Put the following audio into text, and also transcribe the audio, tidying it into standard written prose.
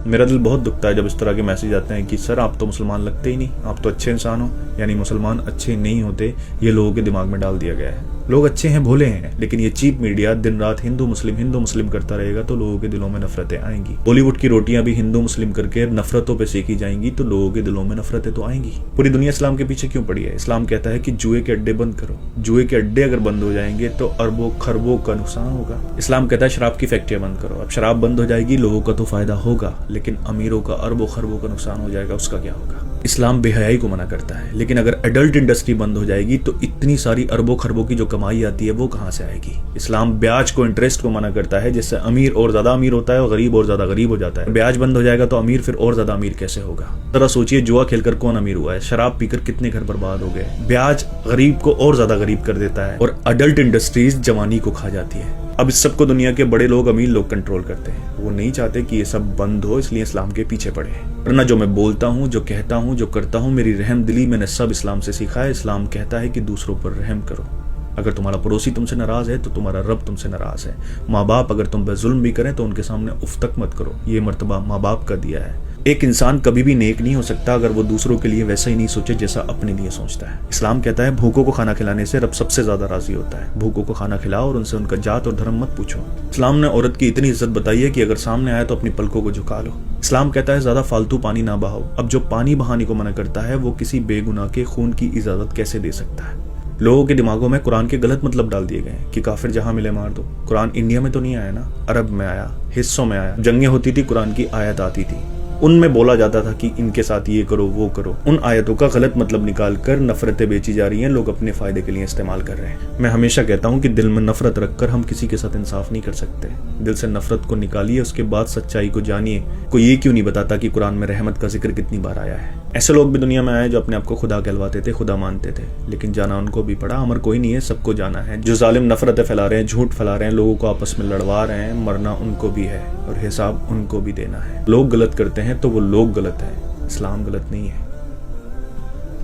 मेरा दिल बहुत दुखता है जब इस तरह के मैसेज आते हैं कि सर आप तो मुसलमान लगते ही नहीं, आप तो अच्छे इंसान हो, यानी मुसलमान अच्छे नहीं होते, ये लोगों के दिमाग में डाल दिया गया है। लोग अच्छे हैं, भोले हैं, लेकिन ये चीप मीडिया दिन रात हिंदू मुस्लिम करता रहेगा तो लोगों के दिलों में नफरतें आएंगी। बॉलीवुड की रोटियां भी हिंदू मुस्लिम करके नफरतों पे सेकी जाएंगी तो लोगों के दिलों में नफरतें तो आएंगी। पूरी दुनिया इस्लाम के पीछे क्यों पड़ी है? इस्लाम कहता है कि जुए के अड्डे बंद करो। जुए के अड्डे अगर बंद हो जाएंगे तो अरबों खरबों का नुकसान होगा। इस्लाम कहता है शराब की फैक्ट्रियां बंद करो। अब शराब बंद हो जाएगी, लोगों का तो फायदा होगा, लेकिन अमीरों का अरबों खरबों का नुकसान हो जाएगा, उसका क्या होगा? इस्लाम बेहयाई को मना करता है, लेकिन अगर एडल्ट इंडस्ट्री बंद हो जाएगी तो इतनी सारी अरबों खरबों की जो कमाई आती है वो कहां से आएगी? इस्लाम ब्याज को, इंटरेस्ट को मना करता है, जिससे अमीर और ज्यादा अमीर होता है और गरीब और ज्यादा गरीब हो जाता है। ब्याज बंद हो जाएगा तो अमीर फिर और ज्यादा अमीर कैसे होगा? जरा सोचिए, जुआ खेलकर कौन अमीर हुआ है? शराब पीकर कितने घर बर्बाद हो गए? ब्याज गरीब को और ज्यादा गरीब कर देता है और अडल्ट इंडस्ट्रीज जवानी को खा जाती है। अब इस सबको दुनिया के बड़े लोग, अमीर लोग कंट्रोल करते हैं। वो नहीं चाहते कि ये सब बंद हो, इसलिए इस्लाम के पीछे पड़े हैं। वरना जो मैं बोलता हूँ, जो कहता हूँ, जो करता हूँ, मेरी रहम दिली मैंने सब इस्लाम से सीखा है। इस्लाम कहता है कि दूसरों पर रहम करो। अगर तुम्हारा पड़ोसी तुमसे नाराज है तो तुम्हारा रब तुमसे नाराज है। माँ बाप अगर तुम पे जुल्म भी करें तो उनके सामने उफ तक मत करो। ये मर्तबा माँ बाप का दिया है। एक इंसान कभी भी नेक नहीं हो सकता अगर वो दूसरों के लिए वैसा ही नहीं सोचे जैसा अपने लिए सोचता है। इस्लाम कहता है भूखों को खाना खिलाने से रब सबसे ज्यादा राजी होता है। भूखों को खाना खिलाओ और उनसे उनका जात और धर्म मत पूछो। इस्लाम ने औरत की इतनी इज्जत बताई है कि अगर सामने आए तो अपनी पलकों को झुका लो। इस्लाम कहता है ज्यादा फालतू पानी ना बहाओ। अब जो पानी बहाने को मना करता है वो किसी बेगुनाह के खून की इजाजत कैसे दे सकता है? लोगों के दिमागों में कुरान के गलत मतलब डाल दिए गए कि काफिर जहां मिले मार दो। कुरान इंडिया में तो नहीं आया ना, अरब में आया, हिस्सों में आया। जंगें होती थी, कुरान की आयत आती थी, उनमें बोला जाता था कि इनके साथ ये करो वो करो। उन आयतों का गलत मतलब निकाल कर नफरतें बेची जा रही हैं, लोग अपने फायदे के लिए इस्तेमाल कर रहे हैं। मैं हमेशा कहता हूँ कि दिल में नफरत रखकर हम किसी के साथ इंसाफ नहीं कर सकते। दिल से नफरत को निकालिए, उसके बाद सच्चाई को जानिए। कोई ये क्यों नहीं बताता कि कुरान में रहमत का जिक्र कितनी बार आया है? ऐसे लोग भी दुनिया में आए जो अपने आप को खुदा कहलवाते थे, खुदा मानते थे, लेकिन जाना उनको भी पड़ा। अमर कोई नहीं है, सबको जाना है। जो जालिम नफरतें फैला रहे हैं, झूठ फैला रहे हैं, लोगों को आपस में लड़वा रहे हैं, मरना उनको भी है और हिसाब उनको भी देना है। लोग गलत करते हैं तो वो लोग गलत है, इस्लाम गलत नहीं है।